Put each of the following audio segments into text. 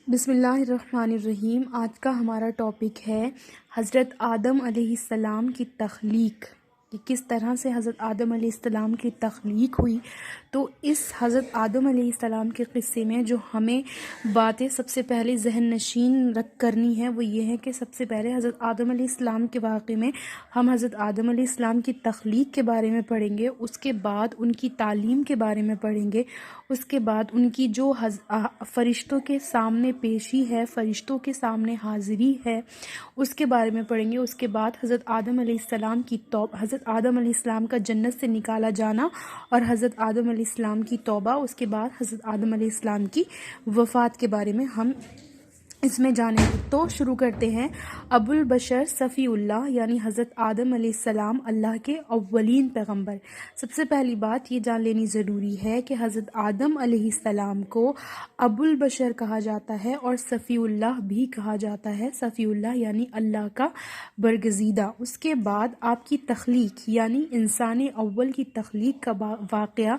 بسم اللہ الرحمن الرحیم۔ آج کا ہمارا ٹاپک ہے حضرت آدم علیہ السلام کی تخلیق، کہ کس طرح سے حضرت آدم علیہ السلام کی تخلیق ہوئی۔ تو اس حضرت آدم علیہ السلام کے قصے میں جو ہمیں باتیں سب سے پہلے ذہن نشین رکھ کرنی ہے وہ یہ ہے کہ سب سے پہلے حضرت آدم علیہ السلام کے واقعے میں ہم حضرت آدم علیہ السلام کی تخلیق کے بارے میں پڑھیں گے، اس کے بعد ان کی تعلیم کے بارے میں پڑھیں گے، اس کے بعد ان کی جو فرشتوں کے سامنے پیشی ہے، فرشتوں کے سامنے حاضری ہے، اس کے بارے میں پڑھیں گے۔ اس کے بعد حضرت آدم علیہ السلام کی حضرت آدم علیہ السلام کا جنت سے نکالا جانا اور حضرت آدم علیہ السلام کی توبہ، اس کے بعد حضرت آدم علیہ السلام کی وفات کے بارے میں ہم اس میں جانیں گے۔ تو شروع کرتے ہیں۔ ابو البشر صفی اللہ یعنی حضرت آدم علیہ السلام اللہ کے اولین پیغمبر۔ سب سے پہلی بات یہ جان لینی ضروری ہے کہ حضرت آدم علیہ السلام کو ابو البشر کہا جاتا ہے اور صفی اللہ بھی کہا جاتا ہے۔ صفی اللہ یعنی اللہ کا برگزیدہ۔ اس کے بعد آپ کی تخلیق یعنی انسان اول کی تخلیق کا واقعہ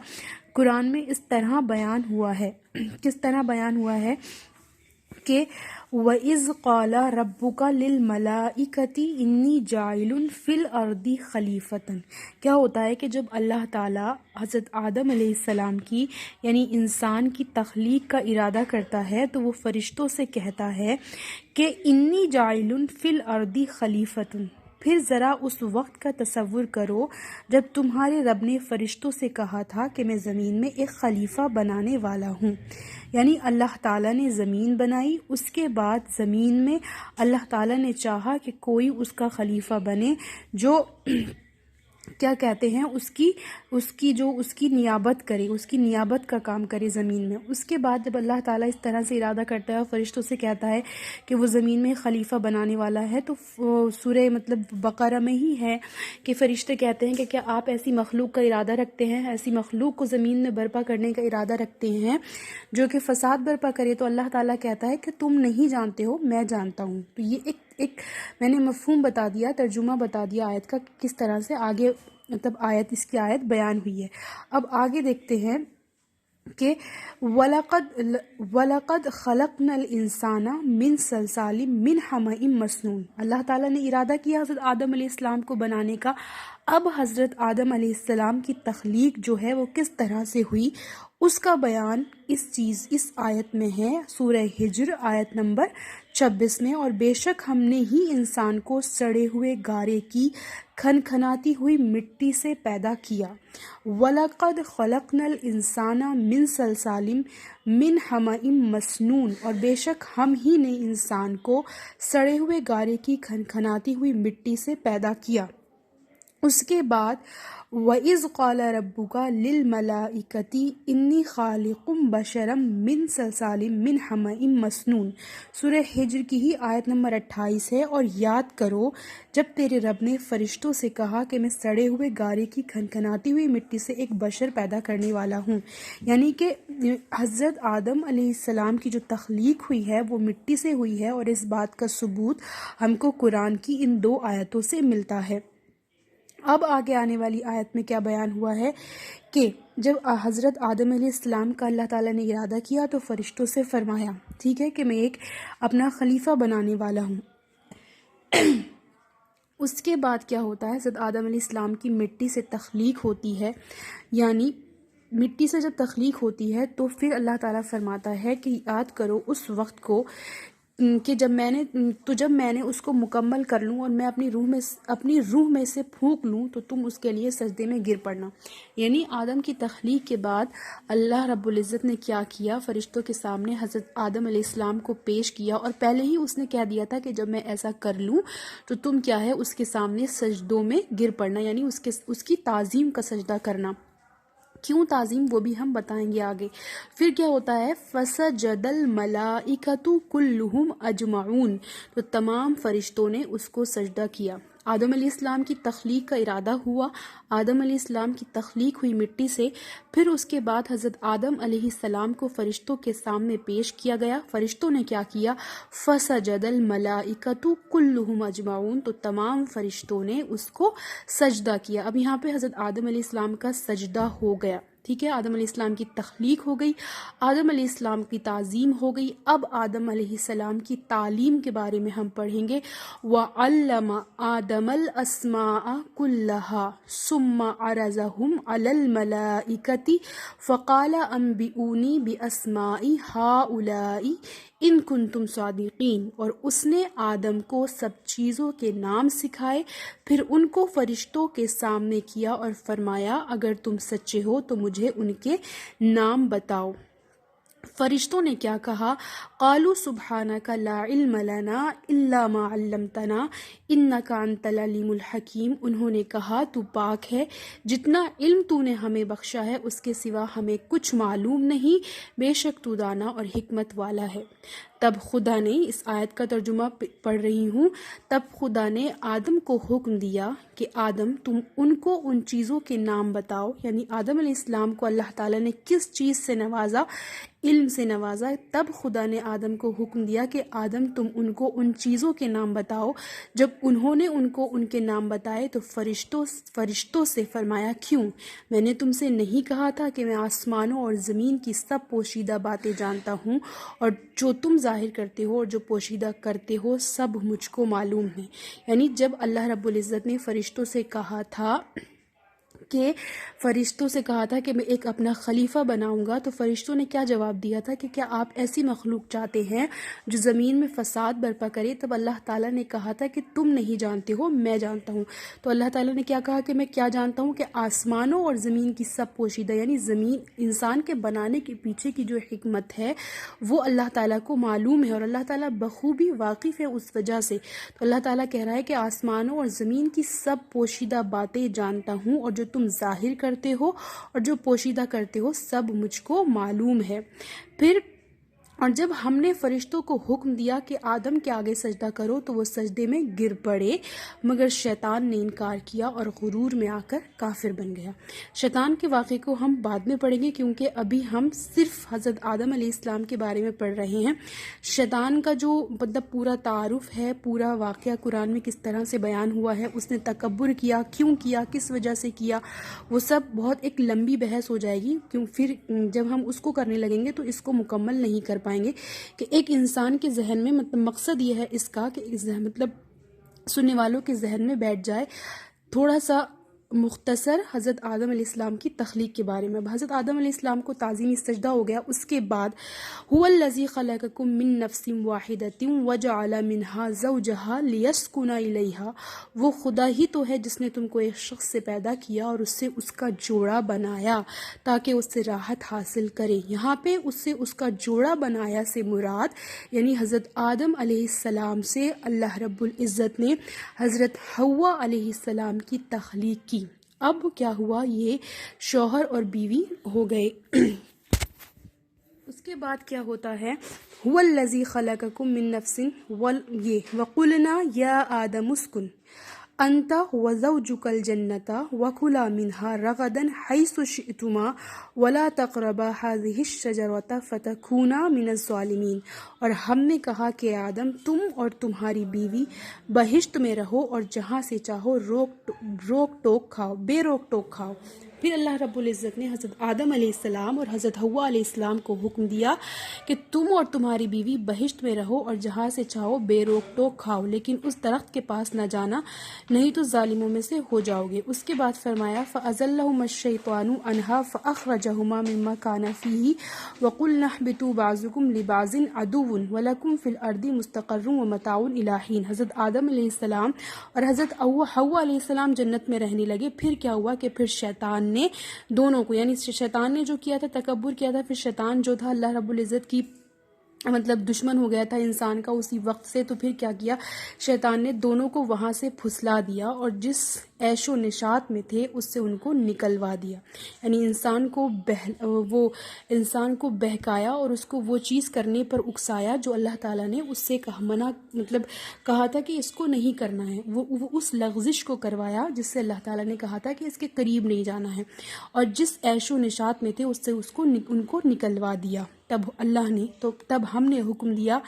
قرآن میں اس طرح بیان ہوا ہے۔ کس طرح بیان ہوا ہے کہ وَإِذْ قَالَ رَبُّكَ لِلْمَلَائِكَةِ إِنِّي جَاعِلٌ فِي الْأَرْضِ خَلِيفَةً۔ کیا ہوتا ہے کہ جب اللہ تعالیٰ حضرت آدم علیہ السلام کی یعنی انسان کی تخلیق کا ارادہ کرتا ہے تو وہ فرشتوں سے کہتا ہے کہ انی جاعل فی الارض خلیفۃ۔ پھر ذرا اس وقت کا تصور کرو جب تمہارے رب نے فرشتوں سے کہا تھا کہ میں زمین میں ایک خلیفہ بنانے والا ہوں، یعنی اللہ تعالیٰ نے زمین بنائی، اس کے بعد زمین میں اللہ تعالیٰ نے چاہا کہ کوئی اس کا خلیفہ بنے جو کیا کہتے ہیں اس کی نیابت کرے، اس کی نیابت کا کام کرے زمین میں۔ اس کے بعد جب اللہ تعالیٰ اس طرح سے ارادہ کرتا ہے اور فرشتوں سے کہتا ہے کہ وہ زمین میں خلیفہ بنانے والا ہے، تو سورہ بقرہ میں ہی ہے کہ فرشتے کہتے ہیں کہ کیا آپ ایسی مخلوق کا ارادہ رکھتے ہیں، ایسی مخلوق کو زمین میں برپا کرنے کا ارادہ رکھتے ہیں جو کہ فساد برپا کرے؟ تو اللہ تعالیٰ کہتا ہے کہ تم نہیں جانتے ہو، میں جانتا ہوں۔ تو یہ ایک میں نے مفہوم بتا دیا، ترجمہ بتا دیا آیت کا کہ کس طرح سے آگے اس کی آیت بیان ہوئی ہے۔ اب آگے دیکھتے ہیں کہ وَلَقَدْ خَلَقْنَا الْإِنسَانَ مِنْ صَلْصَالٍ مِنْ حَمَإٍ مَسْنُونٍ۔ اللہ تعالیٰ نے ارادہ کیا حضرت آدم علیہ السلام کو بنانے کا۔ اب حضرت آدم علیہ السلام کی تخلیق جو ہے وہ کس طرح سے ہوئی اس کا بیان اس آیت میں ہے، سورہ ہجر آیت نمبر 26 میں۔ اور بے شک ہم نے ہی انسان کو سڑے ہوئے گارے کی کھنکھناتی ہوئی مٹی سے پیدا کیا۔ وَلَقَدْ خَلَقْنَا الْإِنسَانَ مِنْ صَلْصَالٍ مِنْ حَمَإٍ مَسْنُونٍ۔ اور بے شک ہم ہی نے انسان کو سڑے ہوئے گارے کی کھنکھناتی ہوئی مٹی سے پیدا کیا۔ اس کے بعد وَإِذْ قَالَ رَبُّكَ لِلْمَلَائِكَةِ إِنِّي خَالِقٌ بَشَرًا مِنْ صَلْصَالٍ مِنْ حَمَإٍ مَسْنُونٍ۔ سورہ ہجر کی ہی آیت نمبر 28 ہے۔ اور یاد کرو جب تیرے رب نے فرشتوں سے کہا کہ میں سڑے ہوئے گارے کی کھنکھناتی ہوئی مٹی سے ایک بشر پیدا کرنے والا ہوں، یعنی کہ حضرت آدم علیہ السلام کی جو تخلیق ہوئی ہے وہ مٹی سے ہوئی ہے، اور اس بات کا ثبوت ہم کو قرآن کی ان 2 آیتوں سے ملتا ہے۔ اب آگے آنے والی آیت میں کیا بیان ہوا ہے کہ جب حضرت آدم علیہ السلام کا اللہ تعالیٰ نے ارادہ کیا تو فرشتوں سے فرمایا ٹھیک ہے کہ میں ایک اپنا خلیفہ بنانے والا ہوں۔ اس کے بعد کیا ہوتا ہے، حضرت آدم علیہ السلام کی مٹی سے تخلیق ہوتی ہے، یعنی مٹی سے جب تخلیق ہوتی ہے تو پھر اللہ تعالیٰ فرماتا ہے کہ یاد کرو اس وقت کو کہ جب میں نے اس کو مکمل کر لوں اور میں اپنی روح میں سے پھونک لوں تو تم اس کے لیے سجدے میں گر پڑنا۔ یعنی آدم کی تخلیق کے بعد اللہ رب العزت نے کیا کیا، فرشتوں کے سامنے حضرت آدم علیہ السلام کو پیش کیا، اور پہلے ہی اس نے کہہ دیا تھا کہ جب میں ایسا کر لوں تو تم کیا ہے اس کے سامنے سجدوں میں گر پڑنا، یعنی اس کی تعظیم کا سجدہ کرنا۔ کیوں تعظیم وہ بھی ہم بتائیں گے آگے۔ پھر کیا ہوتا ہے، فَسَجَدَ الْمَلَائِكَةُ كُلُّهُمْ أَجْمَعُونَ۔ تو تمام فرشتوں نے اس کو سجدہ کیا۔ آدم علیہ السلام کی تخلیق کا ارادہ ہوا، آدم علیہ السلام کی تخلیق ہوئی مٹی سے، پھر اس کے بعد حضرت آدم علیہ السلام کو فرشتوں کے سامنے پیش کیا گیا۔ فرشتوں نے کیا کیا، فَسَجَدَ الْمَلَائِكَةُ كُلُّهُمْ أَجْمَعُونَ۔ تو تمام فرشتوں نے اس کو سجدہ کیا۔ اب یہاں پہ حضرت آدم علیہ السلام کا سجدہ ہو گیا، ٹھیک ہے، آدم علیہ السلام کی تخلیق ہو گئی، آدم علیہ السلام کی تعظیم ہو گئی۔ اب آدم علیہ السلام کی تعلیم کے بارے میں ہم پڑھیں گے۔ وَعَلَّمَ آدَمَ الْأَسْمَاءَ كُلَّهَا ثُمَّ عَرَضَهُمْ عَلَى الْمَلَائِكَةِ فَقَالَ أَنْبِئُونِي بِأَسْمَاءِ هَؤُلَاءِ ان کنتم صادقین، اور اس نے آدم کو سب چیزوں کے نام سکھائے، پھر ان کو فرشتوں کے سامنے کیا اور فرمایا اگر تم سچے ہو تو مجھے ان کے نام بتاؤ۔ فرشتوں نے کیا کہا؟ قالوا سبحانک لا علم لنا الا ما علمتنا انک انت العلیم الحکیم، انہوں نے کہا تو پاک ہے، جتنا علم تو نے ہمیں بخشا ہے اس کے سوا ہمیں کچھ معلوم نہیں، بے شک تو دانا اور حکمت والا ہے۔ تب خدا نے، اس آیت کا ترجمہ پڑھ رہی ہوں، تب خدا نے آدم کو حکم دیا کہ آدم تم ان کو ان چیزوں کے نام بتاؤ، یعنی آدم علیہ السلام کو اللہ تعالیٰ نے کس چیز سے نوازا؟ علم سے نوازا۔ تب خدا نے آدم کو حکم دیا کہ آدم تم ان کو ان چیزوں کے نام بتاؤ۔ جب انہوں نے ان کو ان کے نام بتائے تو فرشتوں سے فرمایا کیوں؟ میں نے تم سے نہیں کہا تھا کہ میں آسمانوں اور زمین کی سب پوشیدہ باتیں جانتا ہوں، اور جو تم ظاہر کرتے ہو اور جو پوشیدہ کرتے ہو سب مجھ کو معلوم ہے۔ یعنی جب اللہ رب العزت نے فرشتوں سے کہا تھا کہ میں ایک اپنا خلیفہ بناؤں گا، تو فرشتوں نے کیا جواب دیا تھا کہ کیا آپ ایسی مخلوق چاہتے ہیں جو زمین میں فساد برپا کرے؟ تب اللہ تعالیٰ نے کہا تھا کہ تم نہیں جانتے ہو، میں جانتا ہوں۔ تو اللہ تعالیٰ نے کیا کہا کہ میں کیا جانتا ہوں؟ کہ آسمانوں اور زمین کی سب پوشیدہ، یعنی زمین انسان کے بنانے کے پیچھے کی جو حکمت ہے وہ اللہ تعالیٰ کو معلوم ہے، اور اللہ تعالیٰ بخوبی واقف ہے اس وجہ سے۔ تو اللہ تعالیٰ کہہ رہا ہے کہ آسمانوں اور زمین کی سب پوشیدہ باتیں جانتا ہوں، اور جو تم ظاہر کرتے ہو اور جو پوشیدہ کرتے ہو سب مجھ کو معلوم ہے۔ اور جب ہم نے فرشتوں کو حکم دیا کہ آدم کے آگے سجدہ کرو تو وہ سجدے میں گر پڑے، مگر شیطان نے انکار کیا اور غرور میں آ کر کافر بن گیا۔ شیطان کے واقعے کو ہم بعد میں پڑھیں گے، کیونکہ ابھی ہم صرف حضرت آدم علیہ السلام کے بارے میں پڑھ رہے ہیں۔ شیطان کا جو مطلب پورا تعارف ہے، پورا واقعہ قرآن میں کس طرح سے بیان ہوا ہے، اس نے تکبر کیا، کیوں کیا، کس وجہ سے کیا، وہ سب بہت ایک لمبی بحث ہو جائے گی، پھر جب ہم اس کو کرنے لگیں گے تو اس کو مکمل نہیں کر پائیں گے کہ ایک انسان کے ذہن میں مطلب مقصد یہ ہے اس کا کہ مطلب سننے والوں کے ذہن میں بیٹھ جائے۔ تھوڑا سا مختصر حضرت آدم علیہ السلام کی تخلیق کے بارے میں۔ حضرت آدم علیہ السلام کو تعظیمی سجدہ ہو گیا، اس کے بعد هو الذی خلقکم من نفس واحدۃ وجعل منها زوجها لیسکن الیہا، وہ خدا ہی تو ہے جس نے تم کو ایک شخص سے پیدا کیا اور اس سے اس کا جوڑا بنایا تاکہ اس سے راحت حاصل کرے۔ یہاں پہ اس سے اس کا جوڑا بنایا سے مراد یعنی حضرت آدم علیہ السلام سے اللہ رب العزت نے حضرت حوا علیہ السلام کی تخلیق کی۔ اب کیا ہوا، یہ شوہر اور بیوی ہو گئے۔ اس کے بعد کیا ہوتا ہے، هو الذی خلقکم من نفس وقلنا یا آدم اسکن انت وزوجک الجنۃ وکلا منها رغدا حیث شئتما ولا تقربا هذه الشجرۃ فتکونا من الظالمین، اور ہم نے کہا کہ آدم تم اور تمہاری بیوی بہشت میں رہو اور جہاں سے چاہو روک ٹوک کھاؤ، بے روک ٹوک کھاؤ۔ پھر اللہ رب العزت نے حضرت آدم علیہ السلام اور حضرت حوا علیہ السلام کو حکم دیا کہ تم اور تمہاری بیوی بہشت میں رہو اور جہاں سے چاہو بے روک ٹوک کھاؤ، لیکن اس درخت کے پاس نہ جانا، نہیں تو ظالموں میں سے ہو جاؤ گے۔ اس کے بعد فرمایا فَأَزَلَّهُمَا الشَّيْطَانُ عَنْهَا فَأَخْرَجَهُمَا مِمَّا كَانَ فِيهِ وَقُلْنَا اهْبِطُوا بَعْضُكُمْ لِبَعْضٍ عَدُوٌّ وَلَكُمْ فِي الْأَرْضِ مُسْتَقَرٌّ وَمَتَاعٌ إِلَىٰ حِينٍ۔ حضرت آدم علیہ السلام اور حضرت حوا علیہ السلام جنت میں رہنے لگے۔ پھر کیا ہوا کہ پھر شیطان نے دونوں کو، یعنی شیطان نے جو کیا تھا تکبر کیا تھا، پھر شیطان جو تھا اللہ رب العزت کی مطلب دشمن ہو گیا تھا انسان کا اسی وقت سے، تو پھر کیا کیا، شیطان نے دونوں کو وہاں سے پھسلا دیا اور جس عیش و نشاط میں تھے اس سے ان کو نکلوا دیا، یعنی انسان کو بہکایا اور اس کو وہ چیز کرنے پر اکسایا جو اللہ تعالیٰ نے اس سے کہا تھا کہ اس کو نہیں کرنا ہے، وہ اس لغزش کو کروایا جس سے اللہ تعالیٰ نے کہا تھا کہ اس کے قریب نہیں جانا ہے، اور جس عیش و نشاط میں تھے اس سے ان کو نکلوا دیا۔ تب ہم نے حکم دیا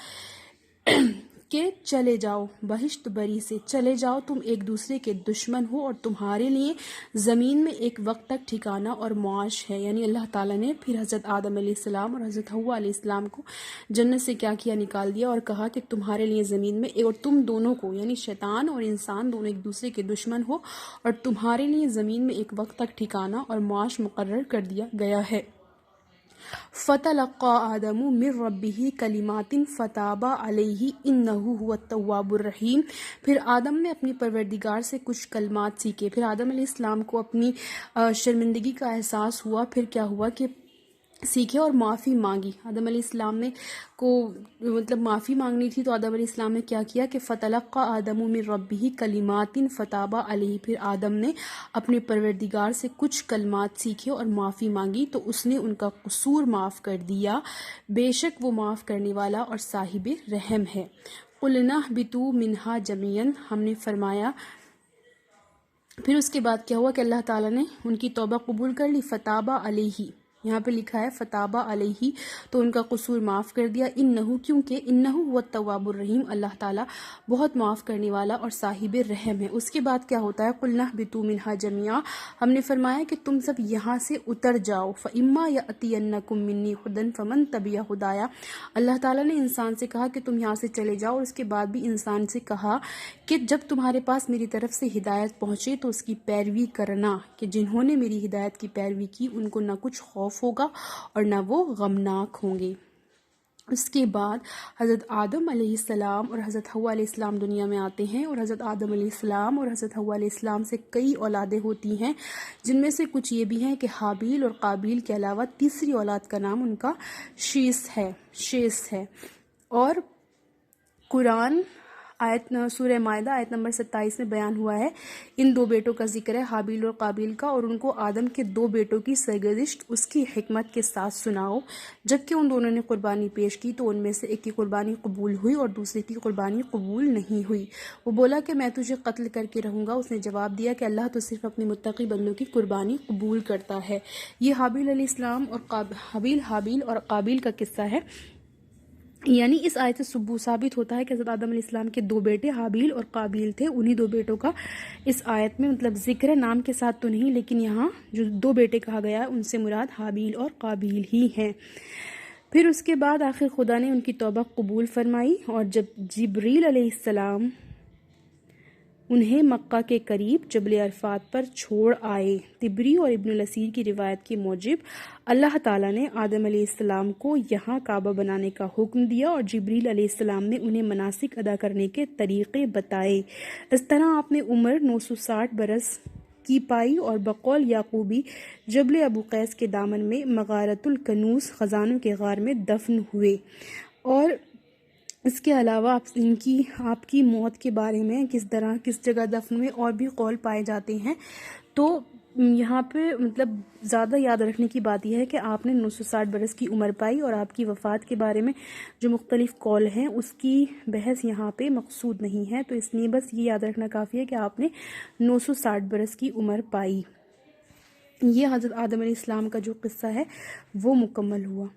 کہ چلے جاؤ بہشت بری سے، چلے جاؤ تم ایک دوسرے کے دشمن ہو اور تمہارے لیے زمین میں ایک وقت تک ٹھکانہ اور معاش ہے۔ یعنی اللہ تعالیٰ نے پھر حضرت آدم علیہ السلام اور حضرت حوا علیہ السلام کو جنت سے کیا کیا، نکال دیا، اور کہا کہ تمہارے لیے زمین میں اور تم دونوں کو یعنی شیطان اور انسان دونوں ایک دوسرے کے دشمن ہو، اور تمہارے لیے زمین میں ایک وقت تک ٹھکانہ اور معاش مقرر کر دیا گیا ہے۔ فَتَلَقَّىٰ آدَمُ مِن رَّبِّهِ كَلِمَاتٍ فَتَابَ عَلَيْهِ إِنَّهُ هُوَ التَّوَّابُ الرَّحِيمُ۔ پھر آدم نے اپنی پروردگار سے کچھ کلمات سیکھے۔ پھر آدم علیہ السلام کو اپنی شرمندگی کا احساس ہوا، پھر کیا ہوا کہ سیکھے اور معافی مانگی۔ آدم علیہ السلام نے کو مطلب معافی مانگنی تھی، تو آدم علیہ السلام نے کیا کیا کہ فَتَلَقَّىٰ آدَمُ مِن رَّبِّهِ كَلِمَاتٍ فَتَابَ عَلَيْهِ، پھر آدم نے اپنے پروردگار سے کچھ کلمات سیکھے اور معافی مانگی، تو اس نے ان کا قصور معاف کر دیا، بے شک وہ معاف کرنے والا اور صاحب رحم ہے۔ قُلْنَا اهْبِطُوا مِنْهَا جَمِيعًا، ہم نے فرمایا پھر اس کے بعد کیا ہوا کہ اللہ تعالیٰ نے ان کی توبہ قبول کر لی۔ فتاب علیہ، یہاں پہ لکھا ہے فتاب علیہ، تو ان کا قصور معاف کر دیا۔ انہو، کیونکہ انہو هو التواب الرحیم، اللہ تعالیٰ بہت معاف کرنے والا اور صاحب رحم ہے۔ اس کے بعد کیا ہوتا ہے؟ قلنا اهبطوا منها جميعا، ہم نے فرمایا کہ تم سب یہاں سے اتر جاؤ۔ فاما یاتینکم منی ھدی فمن تبع ھدایا، اللہ تعالیٰ نے انسان سے کہا کہ تم یہاں سے چلے جاؤ، اور اس کے بعد بھی انسان سے کہا کہ جب تمہارے پاس میری طرف سے ہدایت پہنچے تو اس کی پیروی کرنا، کہ جنہوں نے میری ہدایت کی پیروی کی ان کو نہ کچھ خوف ہوگا اور نہ وہ غمناک ہوں گے۔ اس کے بعد حضرت آدم علیہ السلام اور حضرت حوا علیہ السلام دنیا میں آتے ہیں، اور حضرت آدم علیہ السلام اور حضرت حوا علیہ السلام سے کئی اولادیں ہوتی ہیں، جن میں سے کچھ یہ بھی ہیں کہ حابیل اور قابیل کے علاوہ تیسری اولاد کا نام ان کا شیس ہے۔ اور قرآن سورہ مائدہ آیت نمبر 27 میں بیان ہوا ہے، ان دو بیٹوں کا ذکر ہے، حابیل اور قابیل کا، اور ان کو آدم کے دو بیٹوں کی سرگزشت اس کی حکمت کے ساتھ سناؤ۔ جبکہ ان دونوں نے قربانی پیش کی تو ان میں سے ایک کی قربانی قبول ہوئی اور دوسرے کی قربانی قبول نہیں ہوئی۔ وہ بولا کہ میں تجھے قتل کر کے رہوں گا۔ اس نے جواب دیا کہ اللہ تو صرف اپنے متقی بندوں کی قربانی قبول کرتا ہے۔ یہ حابیل علیہ السلام اور حابیل اور قابیل کا قصہ ہے۔ یعنی اس آیت سے ثابت ہوتا ہے کہ حضرت آدم علیہ السلام کے دو بیٹے حابیل اور قابیل تھے۔ انہی دو بیٹوں کا اس آیت میں مطلب ذکر ہے، نام کے ساتھ تو نہیں، لیکن یہاں جو دو بیٹے کہا گیا ہے ان سے مراد حابیل اور قابیل ہی ہیں۔ پھر اس کے بعد آخر خدا نے ان کی توبہ قبول فرمائی، اور جب جبریل علیہ السلام انہیں مکہ کے قریب جبل عرفات پر چھوڑ آئے، طبری اور ابن الاسیر کی روایت کے موجب اللہ تعالیٰ نے آدم علیہ السلام کو یہاں کعبہ بنانے کا حکم دیا، اور جبریل علیہ السلام نے انہیں مناسک ادا کرنے کے طریقے بتائے۔ اس طرح آپ نے عمر 960 برس کی پائی، اور بقول یعقوبی جبل ابو قیس کے دامن میں مغارۃ الکنوز خزانوں کے غار میں دفن ہوئے۔ اور اس کے علاوہ آپ کی موت کے بارے میں کس جگہ دفن ہوئے اور بھی قول پائے جاتے ہیں۔ تو یہاں پہ مطلب زیادہ یاد رکھنے کی بات یہ ہے کہ آپ نے 960 برس کی عمر پائی، اور آپ کی وفات کے بارے میں جو مختلف قول ہیں اس کی بحث یہاں پہ مقصود نہیں ہے، تو اس لیے بس یہ یاد رکھنا کافی ہے کہ آپ نے 960 برس کی عمر پائی۔ یہ حضرت آدم علیہ السلام کا جو قصہ ہے وہ مکمل ہوا۔